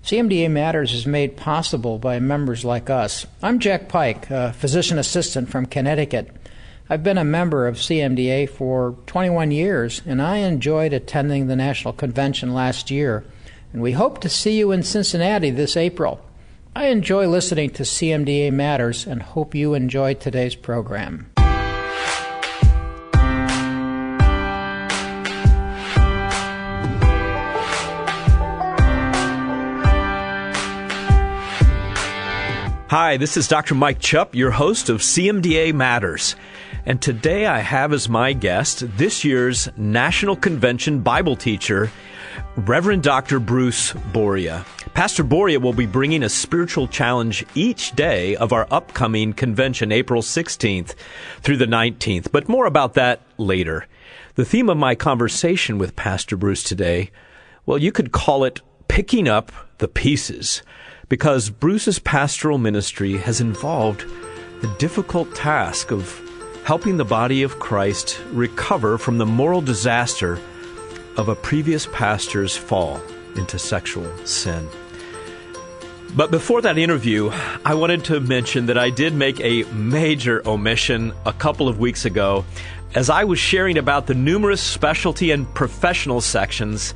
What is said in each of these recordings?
CMDA Matters is made possible by members like us. I'm Jack Pike, a physician assistant from Connecticut. I've been a member of CMDA for 21 years, and I enjoyed attending the National Convention last year, and we hope to see you in Cincinnati this April. I enjoy listening to CMDA Matters and hope you enjoy today's program. Hi, this is Dr. Mike Chupp, your host of CMDA Matters. And today I have as my guest this year's National Convention Bible teacher, Reverend Dr. Bruce Boria. Pastor Boria will be bringing a spiritual challenge each day of our upcoming convention, April 16th through the 19th. But more about that later. The theme of my conversation with Pastor Bruce today, well, you could call it picking up the pieces, because Bruce's pastoral ministry has involved the difficult task of helping the body of Christ recover from the moral disaster of a previous pastor's fall into sexual sin. But before that interview, I wanted to mention that I did make a major omission a couple of weeks ago as I was sharing about the numerous specialty and professional sections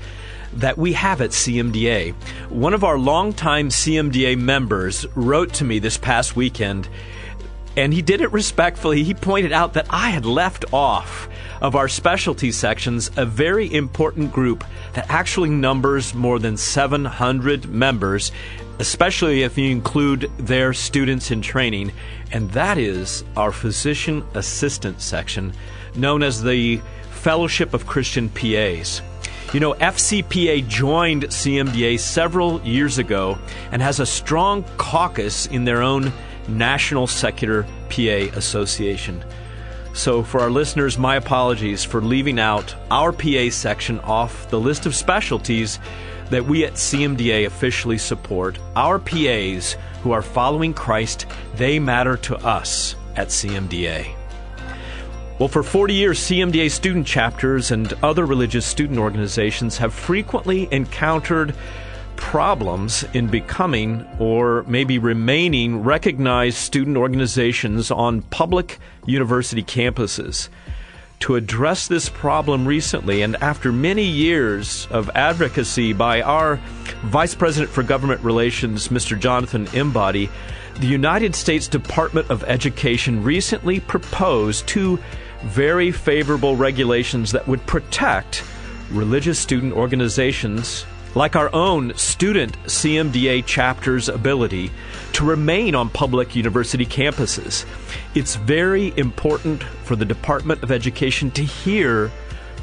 that we have at CMDA. One of our longtime CMDA members wrote to me this past weekend, and he did it respectfully. He pointed out that I had left off of our specialty sections a very important group that actually numbers more than 700 members, especially if you include their students in training, and that is our physician assistant section, known as the Fellowship of Christian PAs. You know, FCPA joined CMDA several years ago and has a strong caucus in their own National Secular PA Association. So for our listeners, my apologies for leaving out our PA section off the list of specialties that we at CMDA officially support. Our PAs who are following Christ, they matter to us at CMDA. Well, for 40 years, CMDA student chapters and other religious student organizations have frequently encountered problems in becoming or maybe remaining recognized student organizations on public university campuses. To address this problem recently, and after many years of advocacy by our Vice President for Government Relations, Mr. Jonathan Embody, the United States Department of Education recently proposed two very favorable regulations that would protect religious student organizations like our own student CMDA chapter's ability to remain on public university campuses. It's very important for the Department of Education to hear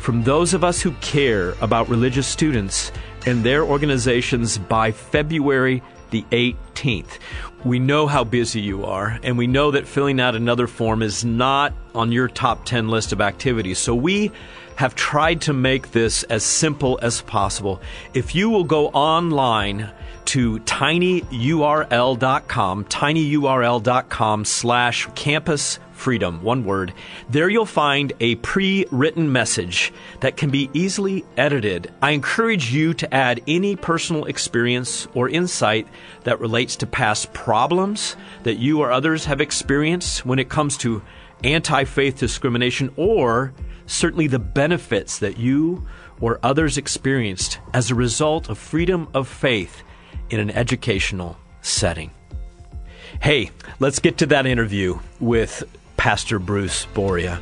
from those of us who care about religious students and their organizations by February the 18th. We know how busy you are, and we know that filling out another form is not on your top 10 list of activities. So we have tried to make this as simple as possible. If you will go online to tinyurl.com/campusfreedom, one word. There you'll find a pre-written message that can be easily edited. I encourage you to add any personal experience or insight that relates to past problems that you or others have experienced when it comes to anti-faith discrimination, or certainly the benefits that you or others experienced as a result of freedom of faith in an educational setting. Hey, let's get to that interview with Pastor Bruce Boria.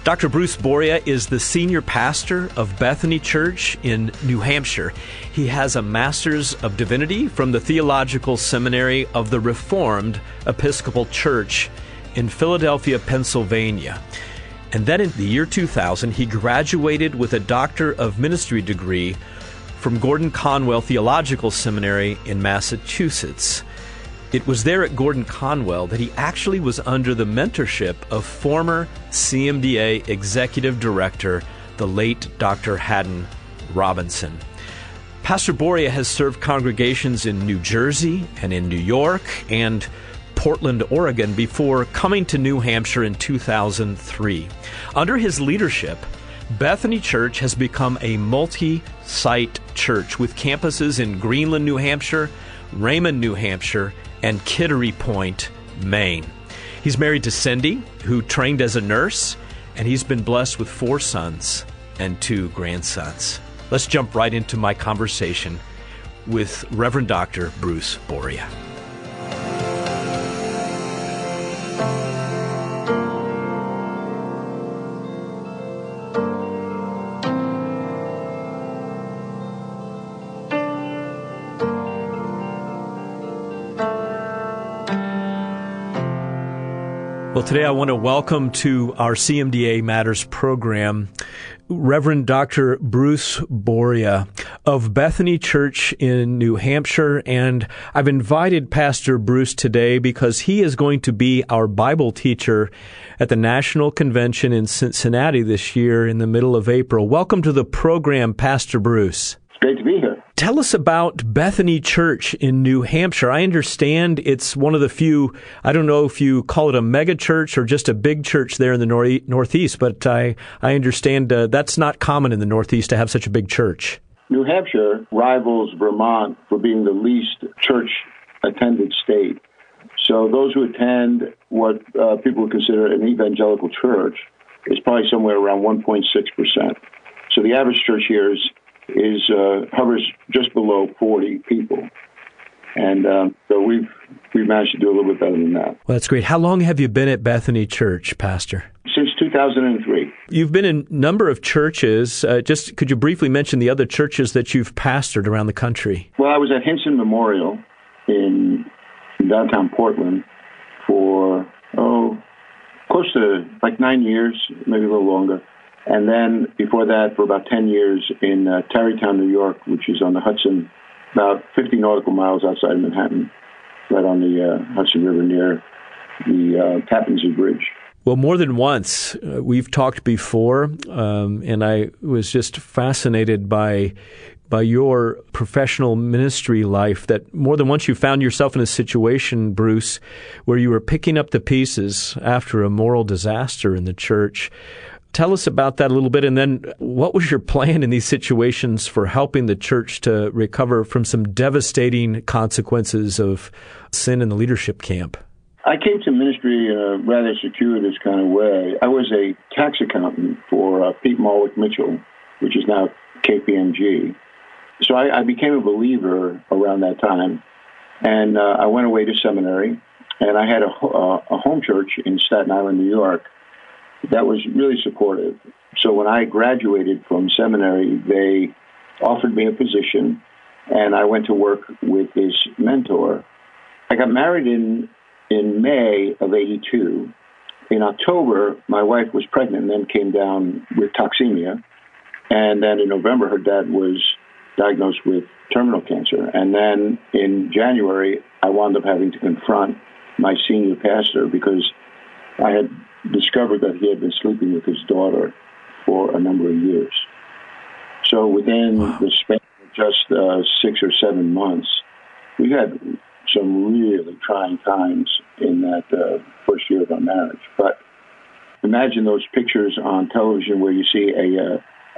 Dr. Bruce Boria is the senior pastor of Bethany Church in New Hampshire. He has a Master's of Divinity from the Theological Seminary of the Reformed Episcopal Church in Philadelphia, Pennsylvania. And then in the year 2000, he graduated with a Doctor of Ministry degree from Gordon Conwell Theological Seminary in Massachusetts. It was there at Gordon Conwell that he actually was under the mentorship of former CMDA Executive Director, the late Dr. Haddon Robinson. Pastor Boria has served congregations in New Jersey and in New York and Portland, Oregon, before coming to New Hampshire in 2003. Under his leadership, Bethany Church has become a multi-site church with campuses in Greenland, New Hampshire, Raymond, New Hampshire, and Kittery Point, Maine. He's married to Cindy, who trained as a nurse, and he's been blessed with 4 sons and 2 grandsons. Let's jump right into my conversation with Reverend Dr. Bruce Boria. Well, today I want to welcome to our CMDA Matters program Reverend Dr. Bruce Boria of Bethany Church in New Hampshire. And I've invited Pastor Bruce today because he is going to be our Bible teacher at the National Convention in Cincinnati this year in the middle of April. Welcome to the program, Pastor Bruce. It's great to be here. Tell us about Bethany Church in New Hampshire. I understand it's one of the few, I don't know if you call it a mega church or just a big church there in the Northeast, but I understand that's not common in the Northeast to have such a big church. New Hampshire rivals Vermont for being the least church-attended state. So those who attend what people would consider an evangelical church is probably somewhere around 1.6%. So the average church here hovers just below 40 people. And so we've managed to do a little bit better than that. Well, that's great. How long have you been at Bethany Church, Pastor? Since 2003. You've been in a number of churches. Just could you briefly mention the other churches that you've pastored around the country? Well, I was at Hinson Memorial in downtown Portland for, close to like 9 years, maybe a little longer. And then before that, for about 10 years in Tarrytown, New York, which is on the Hudson, about 50 nautical miles outside of Manhattan, right on the Hudson River near the Tappan Zee Bridge. Well, more than once, we've talked before, and I was just fascinated by your professional ministry life, that more than once you found yourself in a situation, Bruce, where you were picking up the pieces after a moral disaster in the church. Tell us about that a little bit, and then what was your plan in these situations for helping the church to recover from some devastating consequences of sin in the leadership camp? I came to ministry in a rather circuitous kind of way. I was a tax accountant for Pete Malwick Mitchell, which is now KPMG. So I became a believer around that time, and I went away to seminary, and I had a home church in Staten Island, New York, that was really supportive. So when I graduated from seminary, they offered me a position, and I went to work with this mentor. I got married in May of 82. In October, my wife was pregnant and then came down with toxemia. And then in November, her dad was diagnosed with terminal cancer. And then in January, I wound up having to confront my senior pastor because I had discovered that he had been sleeping with his daughter for a number of years. So within the span of just 6 or 7 months, we had some really trying times in that first year of our marriage. But imagine those pictures on television where you see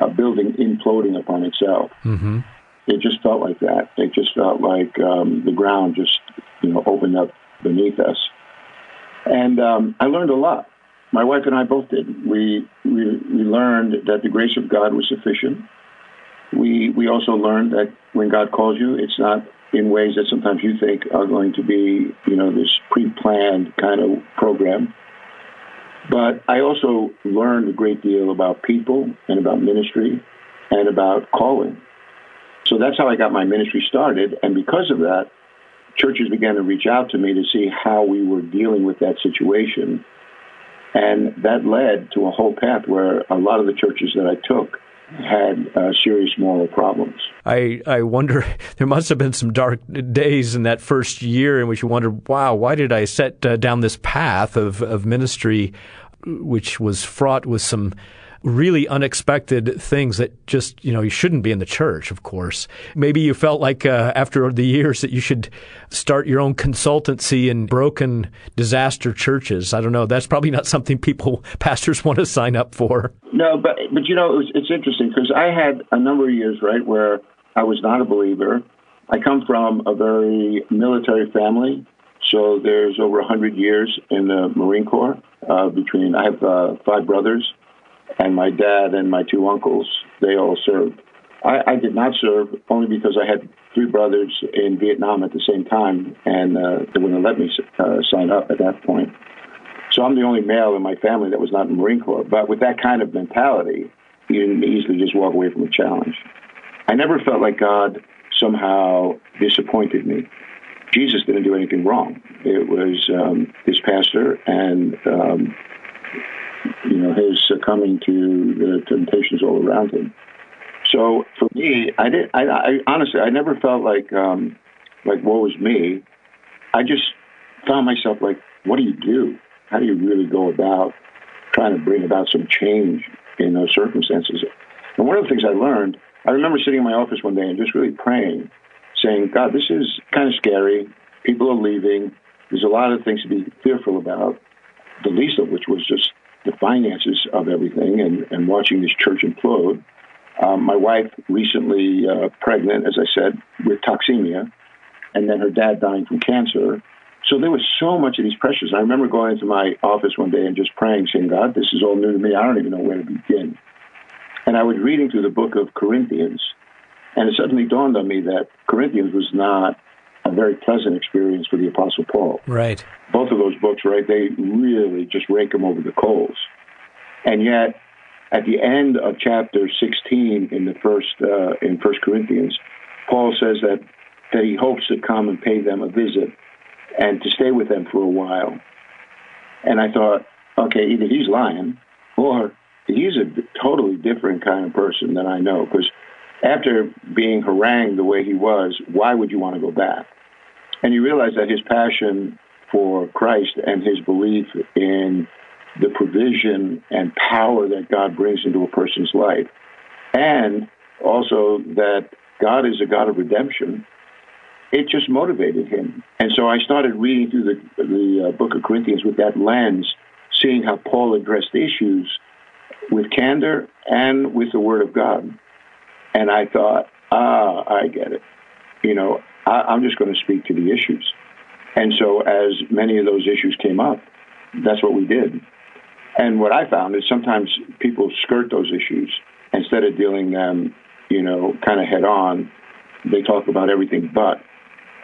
a building imploding upon itself. Mm-hmm. It just felt like that. It just felt like the ground just opened up beneath us. And I learned a lot. My wife and I both did. We learned that the grace of God was sufficient. We also learned that when God calls you, it's not in ways that sometimes you think are going to be, this pre-planned kind of program. But I also learned a great deal about people and about ministry and about calling. So that's how I got my ministry started. And because of that, churches began to reach out to me to see how we were dealing with that situation. And that led to a whole path where a lot of the churches that I took had serious moral problems. I wonder, there must have been some dark days in that first year in which you wondered, wow, why did I set down this path of ministry, which was fraught with some really unexpected things that just, you shouldn't be in the church, of course. Maybe you felt like after the years that you should start your own consultancy in broken disaster churches. I don't know. That's probably not something pastors want to sign up for. No, but it's interesting because I had a number of years, right, where I was not a believer. I come from a very military family, so there's over 100 years in the Marine Corps. I have 5 brothers, and my dad and my 2 uncles, they all served. I did not serve only because I had 3 brothers in Vietnam at the same time, and they wouldn't let me sign up at that point. So I'm the only male in my family that was not in the Marine Corps. But with that kind of mentality, you didn't easily just walk away from a challenge. I never felt like God somehow disappointed me. Jesus didn't do anything wrong. It was his pastor and his succumbing to the temptations all around him. So for me, I honestly never felt like woe is me. I just found myself like, what do you do? How do you really go about trying to bring about some change in those circumstances? And one of the things I learned, I remember sitting in my office one day and just really praying, saying, God, this is kind of scary. People are leaving. There's a lot of things to be fearful about, the least of which was just the finances of everything and watching this church implode. My wife recently pregnant, as I said, with toxemia, and then her dad dying from cancer. So there was so much of these pressures. I remember going into my office one day and just praying, saying, God, this is all new to me. I don't even know where to begin. And I was reading through the book of Corinthians, and it suddenly dawned on me that Corinthians was not a very pleasant experience for the Apostle Paul. Right. Both of those books, right, they really just rake him over the coals. And yet, at the end of chapter 16 in in 1 Corinthians, Paul says that he hopes to come and pay them a visit and to stay with them for a while. And I thought, okay, either he's lying or he's a totally different kind of person than I know. Because after being harangued the way he was, why would you want to go back? And you realize that his passion for Christ and his belief in the provision and power that God brings into a person's life, and also that God is a God of redemption, it just motivated him. And so I started reading through the book of Corinthians with that lens, seeing how Paul addressed issues with candor and with the Word of God. And I thought, I get it. I'm just going to speak to the issues. And so as many of those issues came up, that's what we did. And what I found is sometimes people skirt those issues instead of dealing them, kind of head on. They talk about everything but.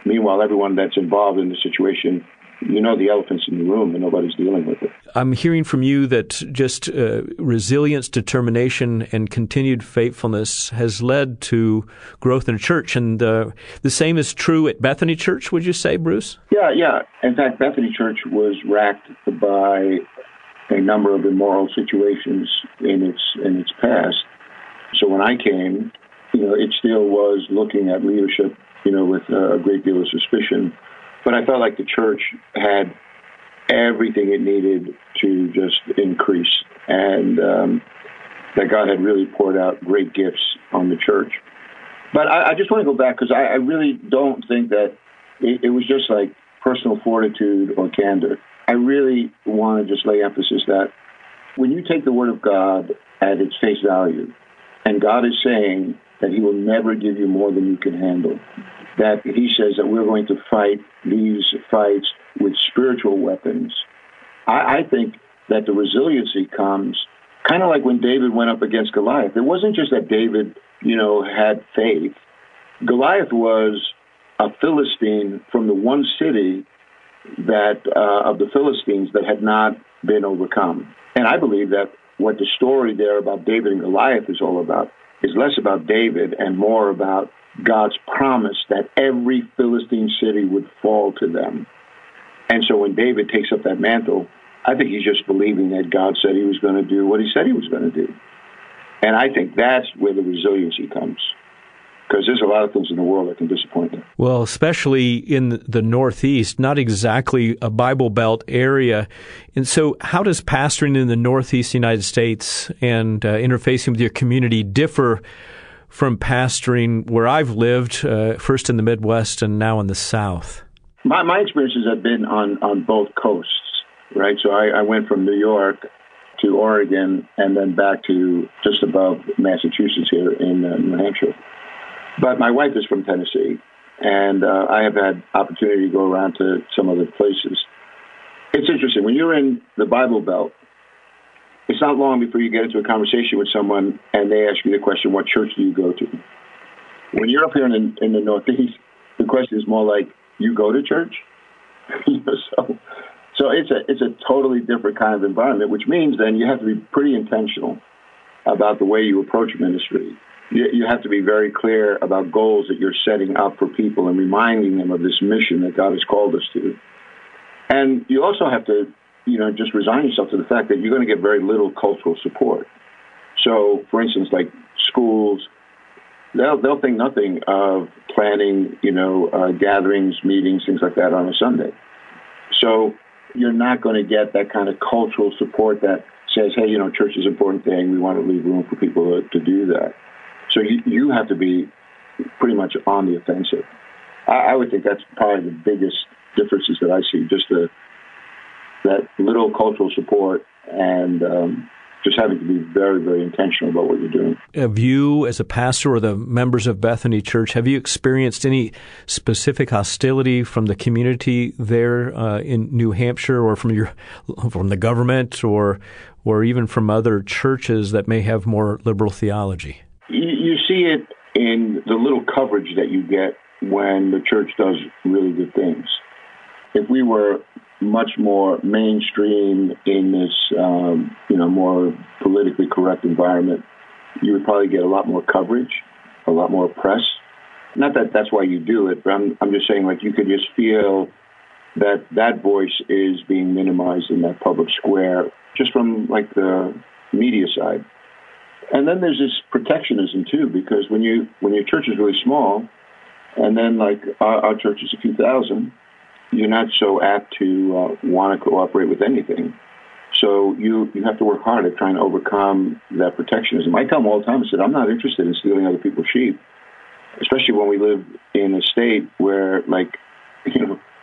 Meanwhile, everyone that's involved in the situation, the elephant's in the room and nobody's dealing with it. I'm hearing from you that just resilience, determination, and continued faithfulness has led to growth in a church. And the same is true at Bethany Church, would you say, Bruce? Yeah. In fact, Bethany Church was racked by a number of immoral situations in its past. So when I came, it still was looking at leadership, with a great deal of suspicion. But I felt like the church had everything it needed to just increase, and that God had really poured out great gifts on the church. But I just want to go back because I really don't think that it was just like personal fortitude or candor. I really want to just lay emphasis that when you take the Word of God at its face value, and God is saying that he will never give you more than you can handle, that he says that we're going to fight these fights with spiritual weapons, I think that the resiliency comes kind of like when David went up against Goliath. It wasn't just that David, had faith. Goliath was a Philistine from the one city that of the Philistines that had not been overcome. And I believe that what the story there about David and Goliath is all about is less about David and more about God's promise that every Philistine city would fall to them. And so when David takes up that mantle, I think he's just believing that God said he was going to do what he said he was going to do. And I think that's where the resiliency comes. because there's a lot of things in the world that can disappoint them. Well, especially in the Northeast, not exactly a Bible Belt area. And so how does pastoring in the Northeast United States and interfacing with your community differ from pastoring where I've lived, first in the Midwest and now in the South? My experiences have been on both coasts, right? So I went from New York to Oregon and then back to just above Massachusetts here in New Hampshire. But my wife is from Tennessee, and I have had opportunity to go around to some other places. It's interesting. When you're in the Bible Belt, it's not long before you get into a conversation with someone and they ask you the question, what church do you go to? When you're up here in the Northeast, the question is more like, you go to church? So it's a totally different kind of environment, which means then you have to be pretty intentional about the way you approach ministry. You have to be very clear about goals that you're setting up for people and reminding them of this mission that God has called us to. And you also have to, just resign yourself to the fact that you're going to get very little cultural support. So, for instance, like schools, they'll think nothing of planning, gatherings, meetings, things like that on a Sunday. So you're not going to get that kind of cultural support that says, hey, church is an important thing. We want to leave room for people to do that. So you have to be pretty much on the offensive. I would think that's probably the biggest differences that I see, just that little cultural support and just having to be very, very intentional about what you're doing. Have you, as a pastor or the members of Bethany Church, have you experienced any specific hostility from the community there in New Hampshire, or from the government, or even from other churches that may have more liberal theology? You see it in the little coverage that you get when the church does really good things. If we were much more mainstream in this, more politically correct environment, you would probably get a lot more coverage, a lot more press. Not that that's why you do it, but I'm just saying, like, you could just feel that voice is being minimized in that public square, just from like the media side. And then there's this protectionism too, because when your church is really small, and then like our church is a few thousand, you're not so apt to want to cooperate with anything. So you have to work hard at trying to overcome that protectionism. I tell them all the time, I said, I'm not interested in stealing other people's sheep, especially when we live in a state where,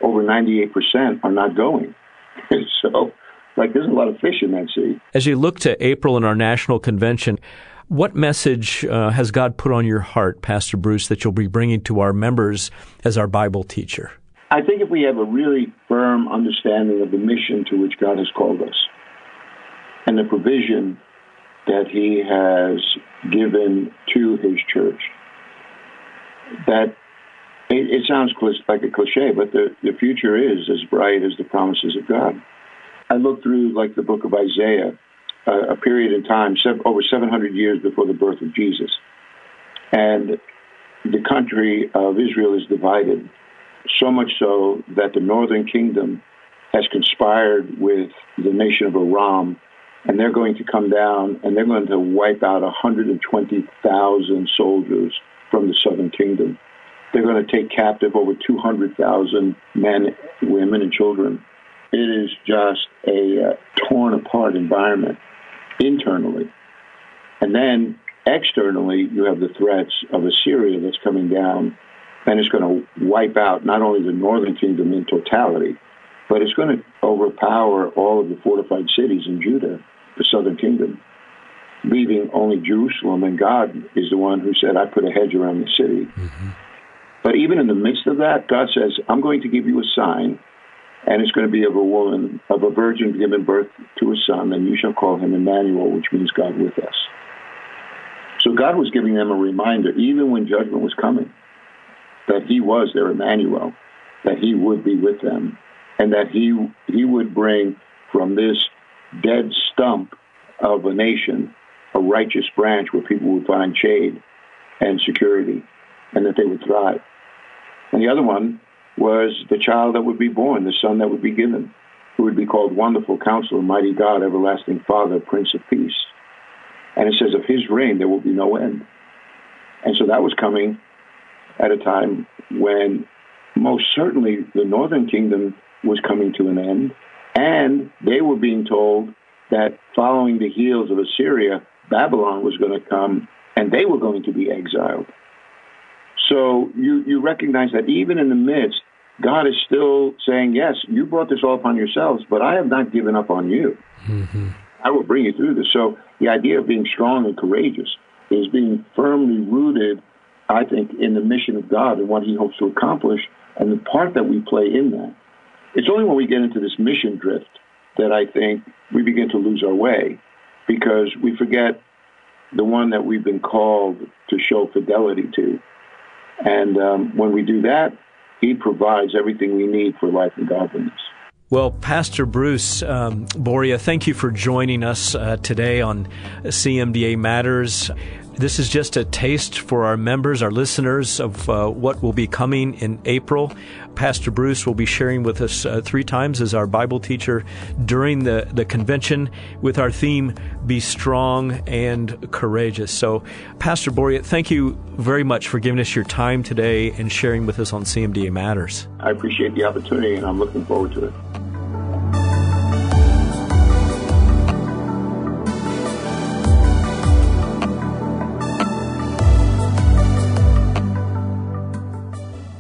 over 98% are not going. So, there's a lot of fish in that sea. As you look to April in our national convention, what message has God put on your heart, Pastor Bruce, that you'll be bringing to our members as our Bible teacher? I think if we have a really firm understanding of the mission to which God has called us and the provision that He has given to His church, that it sounds like a cliche, but the future is as bright as the promises of God. I looked through the book of Isaiah, a period in time, over 700 years before the birth of Jesus. And the country of Israel is divided, so much so that the northern kingdom has conspired with the nation of Aram, and they're going to come down and they're going to wipe out 120,000 soldiers from the southern kingdom. They're going to take captive over 200,000 men, women, and children. It is just a torn apart environment internally. And then externally, you have the threats of Assyria that's coming down, and it's going to wipe out not only the northern kingdom in totality, but it's going to overpower all of the fortified cities in Judah, the southern kingdom, leaving only Jerusalem. And God is the one who said, I put a hedge around the city. Mm-hmm. But even in the midst of that, God says, I'm going to give you a sign, and it's going to be of a virgin giving birth to a son, and you shall call him Emmanuel, which means God with us. So God was giving them a reminder, even when judgment was coming, that He was their Emmanuel, that He would be with them, and that He would bring from this dead stump of a nation a righteous branch where people would find shade and security, and that they would thrive. And the other one was the child that would be born, the son that would be given, who would be called Wonderful Counselor, Mighty God, Everlasting Father, Prince of Peace. And it says of His reign there will be no end. And so that was coming at a time when most certainly the northern kingdom was coming to an end, and they were being told that following the heels of Assyria, Babylon was going to come, and they were going to be exiled. So you recognize that even in the midst, God is still saying, yes, you brought this all upon yourselves, but I have not given up on you. Mm-hmm. I will bring you through this. So the idea of being strong and courageous is being firmly rooted, I think, in the mission of God and what he hopes to accomplish and the part that we play in that. It's only when we get into this mission drift that I think we begin to lose our way, because we forget the one that we've been called to show fidelity to. And when we do that, he provides everything we need for life and godliness. Well, Pastor Bruce Boria, thank you for joining us today on CMDA Matters. This is just a taste for our members, our listeners, of what will be coming in April. Pastor Bruce will be sharing with us 3 times as our Bible teacher during the convention with our theme, Be Strong and Courageous. So, Pastor Boria, thank you very much for giving us your time today and sharing with us on CMDA Matters. I appreciate the opportunity, and I'm looking forward to it.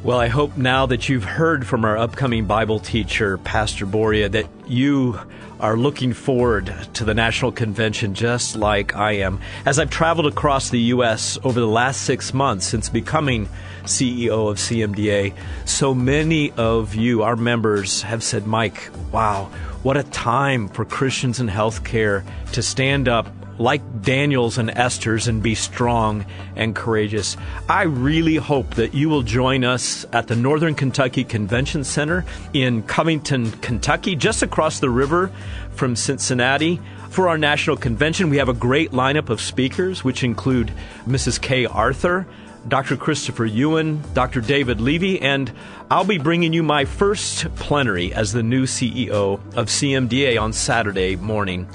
Well, I hope now that you've heard from our upcoming Bible teacher, Pastor Boria, that you are looking forward to the National Convention just like I am. As I've traveled across the U.S. over the last 6 months since becoming CEO of CMDA, so many of you, our members, have said, Mike, wow, what a time for Christians in healthcare to stand up like Daniel's and Esther's and be strong and courageous. I really hope that you will join us at the Northern Kentucky Convention Center in Covington, Kentucky, just across the river from Cincinnati. For our national convention, we have a great lineup of speakers, which include Mrs. Kay Arthur, Dr. Christopher Ewan, Dr. David Levy, and I'll be bringing you my first plenary as the new CEO of CMDA on Saturday morning.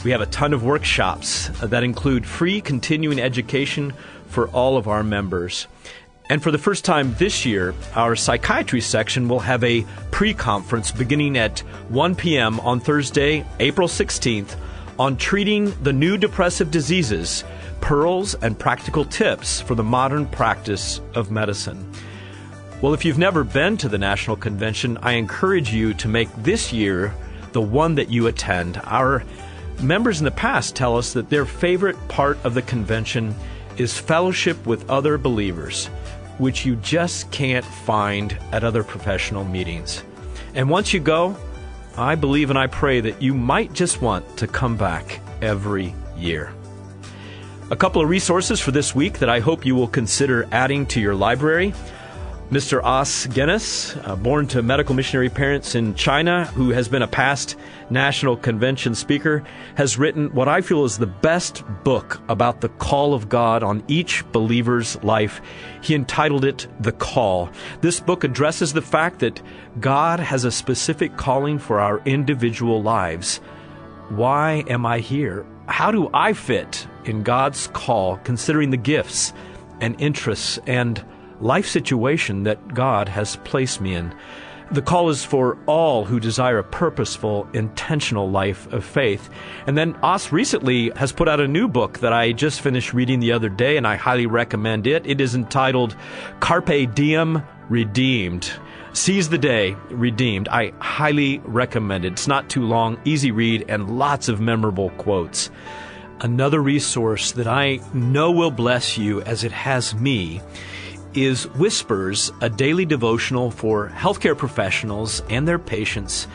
We have a ton of workshops that include free continuing education for all of our members. And for the first time this year, our psychiatry section will have a pre-conference beginning at 1 p.m. on Thursday, April 16th, on treating the new depressive diseases, pearls and practical tips for the modern practice of medicine. Well, if you've never been to the National Convention, I encourage you to make this year the one that you attend. Our members in the past tell us that their favorite part of the convention is fellowship with other believers, which you just can't find at other professional meetings. And once you go, I believe and I pray that you might just want to come back every year. A couple of resources for this week that I hope you will consider adding to your library. Mr. Os Guinness, born to medical missionary parents in China, who has been a past National Convention speaker, has written what I feel is the best book about the call of God on each believer's life. He entitled it The Call. This book addresses the fact that God has a specific calling for our individual lives. Why am I here? How do I fit in God's call, considering the gifts and interests and life situation that God has placed me in? The call is for all who desire a purposeful, intentional life of faith. And then Os recently has put out a new book that I just finished reading the other day, and I highly recommend it. It is entitled Carpe Diem Redeemed. Seize the Day Redeemed. I highly recommend it. It's not too long, easy read, and lots of memorable quotes. Another resource that I know will bless you as it has me is Whispers, a daily devotional for healthcare professionals and their patients,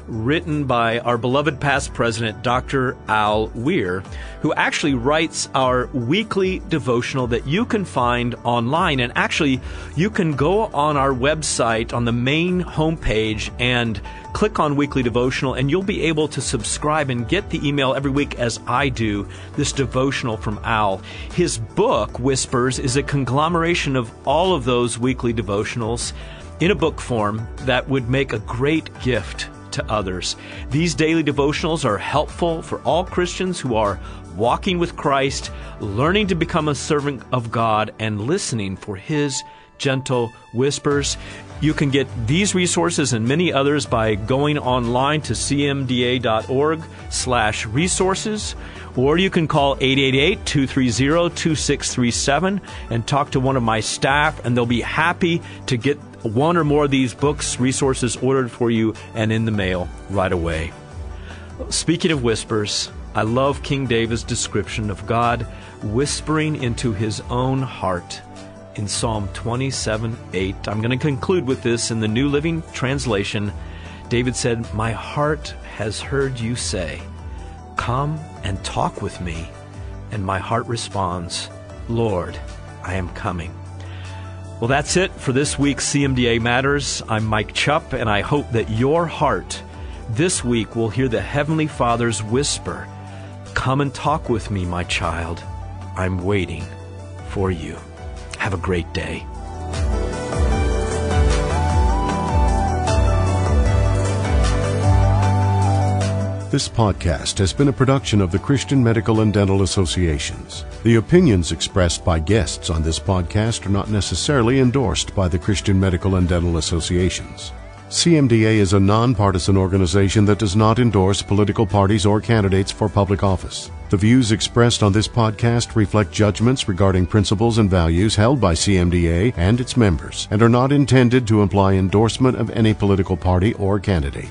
written by our beloved past president, Dr. Al Weir, who actually writes our weekly devotional that you can find online. And actually, you can go on our website on the main homepage and click on weekly devotional, and you'll be able to subscribe and get the email every week as I do, this devotional from Al. His book, Whispers, is a conglomeration of all of those weekly devotionals in a book form that would make a great gift to others. These daily devotionals are helpful for all Christians who are walking with Christ, learning to become a servant of God, and listening for His gentle whispers. You can get these resources and many others by going online to cmda.org/resources, or you can call 888-230-2637 and talk to one of my staff, and they'll be happy to get one or more of these books, resources ordered for you and in the mail right away. Speaking of whispers, I love King David's description of God whispering into his own heart in Psalm 27:8. I'm going to conclude with this in the New Living Translation. David said, "My heart has heard you say, 'Come and talk with me.' And my heart responds, 'Lord, I am coming.'" Well, that's it for this week's CMDA Matters. I'm Mike Chupp, and I hope that your heart this week will hear the Heavenly Father's whisper, "Come and talk with me, my child. I'm waiting for you." Have a great day. This podcast has been a production of the Christian Medical and Dental Associations. The opinions expressed by guests on this podcast are not necessarily endorsed by the Christian Medical and Dental Associations. CMDA is a nonpartisan organization that does not endorse political parties or candidates for public office. The views expressed on this podcast reflect judgments regarding principles and values held by CMDA and its members and are not intended to imply endorsement of any political party or candidate.